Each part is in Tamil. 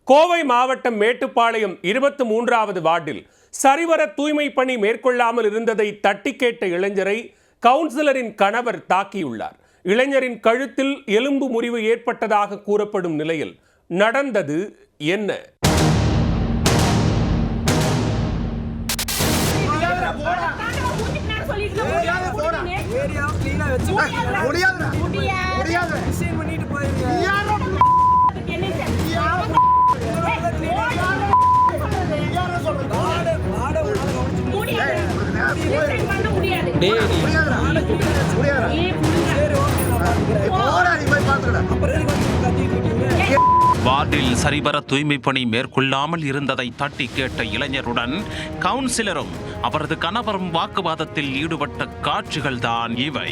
கோவை மாவட்டம் மேட்டுப்பாளையம் 23வது வார்டில் சரிவர தூய்மை பணி மேற்கொள்ளாமல் இருந்ததை தட்டி கேட்ட இளைஞரை கவுன்சிலரின் கணவர் தாக்கியுள்ளார். இளைஞரின் கழுத்தில் எலும்பு முறிவு ஏற்பட்டதாக கூறப்படும் நிலையில் நடந்தது என்ன? வார்டில் சரிவர தூய்மை பணி மேற்கொள்ளாமல் இருந்ததை தட்டி கேட்ட இளைஞருடன் கவுன்சிலரும் அவரது கணவரும் வாக்குவாதத்தில் ஈடுபட்ட காட்சிகள்தான் இவை.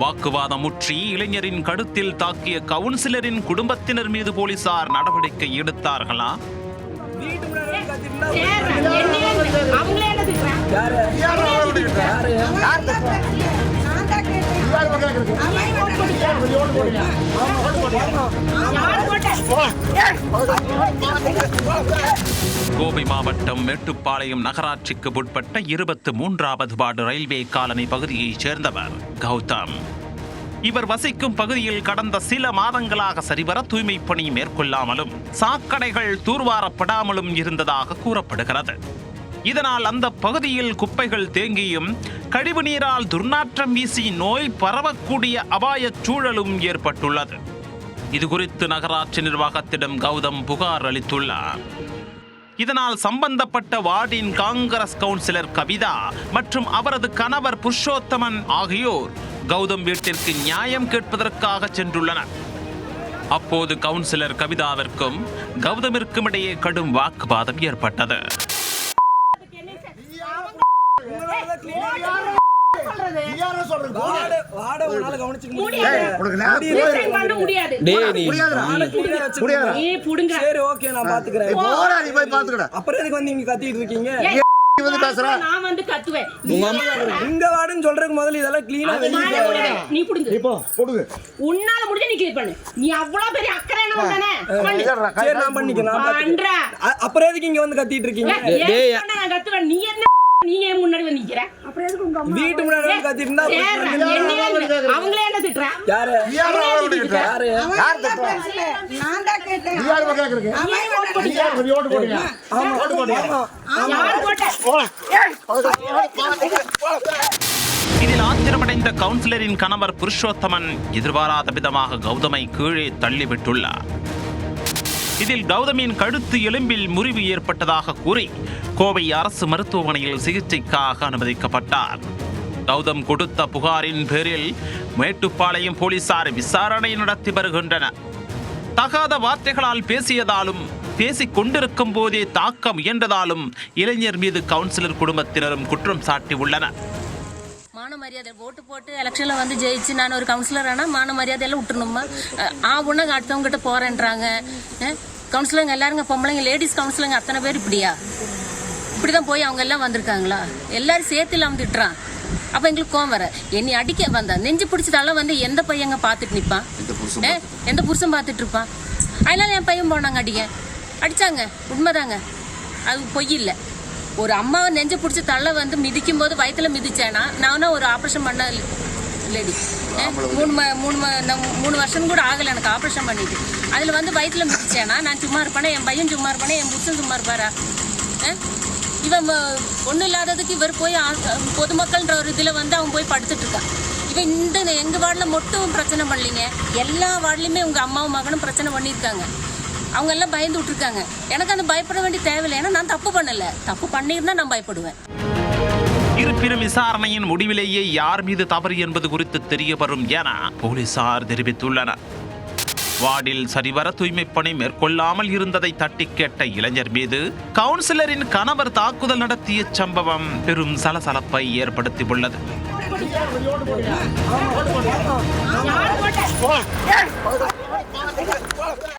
வாக்குவாதம் முற்றி இளைஞரின் கழுத்தில் தாக்கிய கவுன்சிலரின் குடும்பத்தினர் மீது போலீசார் நடவடிக்கை எடுத்தார்களா? கோவை மாவட்டம் மேட்டுப்பாளையம் நகராட்சிக்கு உட்பட்ட 23வது வார்டு ரயில்வே காலனி பகுதியைச் சேர்ந்தவர் கௌதம். இவர் வசிக்கும் பகுதியில் கடந்த சில மாதங்களாக சரிவர தூய்மை பணி மேற்கொள்ளாமலும் சாக்கடைகள் தூர்வாரப்படாமலும் இருந்ததாக கூறப்படுகிறது. இதனால் அந்த பகுதியில் குப்பைகள் தேங்கியும் கழிவு நீரால் துர்நாற்றம் வீசி நோய் பரவக்கூடிய அபாய சூழலும் ஏற்பட்டுள்ளது. இதுகுறித்து நகராட்சி நிர்வாகத்திடம் கௌதம் புகார் அளித்துள்ளார். இதனால் சம்பந்தப்பட்ட வார்டின் காங்கிரஸ் கவுன்சிலர் கவிதா மற்றும் அவரது கணவர் புருஷோத்தமன் ஆகியோர் கௌதம் வீட்டிற்கு நியாயம் கேட்பதற்காக சென்றுள்ளனர். அப்போது கவுன்சிலர் கவிதாவிற்கும் கௌதமிற்கும் இடையே கடும் வாக்குவாதம் ஏற்பட்டது. நீங்க முன்னாடி வந்து நிக்கிற அப்புறம் எதுக்கு உங்க அம்மா வீட்டு முன்னாடி வந்து கத்திட்டா அவங்களே என்ன திட்றா யாரு யாரு நான் தான் கேட்டேன் யார் கேக்குறீங்க நீ ஓட்டு போடுங்க ஆமா ஓட்டு போடுங்க யார் போட்ட இதில் ஆத்திரமடைந்த கவுன்சிலரின் கணவர் புருஷோத்தமன் எதிர்பாராத விதமாக கௌதமை கீழே தள்ளிவிட்டுள்ளார். இதில் கௌதமின் கழுத்து எலும்பில் முறிவு ஏற்பட்டதாக கூறி கோவை அரசு மருத்துவமனையில் சிகிச்சைக்காக அனுமதிக்கப்பட்டார். கௌதம் கொடுத்த புகாரின் பேரில் மேட்டுப்பாளையம் போலீசார் விசாரணை நடத்தி வருகின்றனர். தகாத வார்த்தைகளால் பேசியதாலும் பேசிக் கொண்டிருக்கும் போதே தாக்க முயன்றதாலும் இளைஞர் மீது கவுன்சிலர் குடும்பத்தினரும் குற்றம் சாட்டியுள்ளனர். மான மரியாதை ஓட்டு போட்டு எலெக்ஷனில் வந்து ஜெயிச்சு நான் ஒரு கவுன்சிலர் ஆனால் மான மரியாதையெல்லாம் விட்டுணுமா? ஒன்று அடுத்தவங்ககிட்ட போகிறேன்றாங்க. கவுன்சிலருங்க எல்லாருங்க பொம்பளைங்க லேடிஸ் கவுன்சிலருங்க அத்தனை பேர் இப்படி தான் போய் அவங்க எல்லாம் வந்திருக்காங்களா? எல்லாரும் சேர்த்து இல்லாமல் திட்டுறான். அப்போ எங்களுக்கு கோவம் வர என்னை அடிக்க வந்தா நெஞ்சு பிடிச்சதால வந்து எந்த பையங்க பார்த்துட்டு நிற்பான்? எந்த புருஷன் பார்த்துட்டு இருப்பான்? அதனால என் பையன் போனாங்க அடிச்சாங்க. உண்மைதாங்க, அது பொய் இல்லை. ஒரு அம்மாவை நெஞ்சு பிடிச்சி தள்ள வந்து மிதிக்கும் போது வயிற்றுல மிதிச்சேன்னா நானும் ஒரு ஆப்ரேஷன் பண்ண லேடி 3 வருஷம் கூட ஆகலை எனக்கு ஆப்ரேஷன் பண்ணிட்டு. அதில் வந்து வயிற்றுல மிதிச்சேன்னா நான் சும்மா இருப்பானே, என் பையன் சும்மா இருப்பானே, என் புருஷன் சும்மா இருப்பாரா? இவன் ஒன்றும் இல்லாததுக்கு இவர் போய் பொதுமக்கள்ன்ற ஒரு இதில் வந்து அவன் போய் படுத்துட்டு இருக்கான். இவன் இந்த எங்கள் வார்டில் மட்டும் பிரச்சனை பண்ணலிங்க, எல்லா வார்டிலையுமே உங்கள் அம்மாவும் மகனும் பிரச்சனை பண்ணியிருக்காங்க. அவங்க எல்லாம் பயந்து விட்டுருக்காங்க. எனக்கு அந்த பயப்பட வேண்டிய தேவையில்லை. ஏன்னா நான் தப்பு பண்ணல. தப்பு பண்ணியிருந்தா நான் பயப்படுவேன். இருப்பினும் விசாரணையின் முடிவிலேயே யார் மீது தவறு என்பது குறித்து தெரிய வரும் என போலீசார் தெரிவித்துள்ளனர். வார்டில் சரிவர தூய்மை பணி மேற்கொள்ளாமல் இருந்ததை தட்டி கேட்ட இளைஞர் மீது கவுன்சிலரின் கணவர் தாக்குதல் நடத்திய சம்பவம் பெரும் சலசலப்பை ஏற்படுத்தியுள்ளது.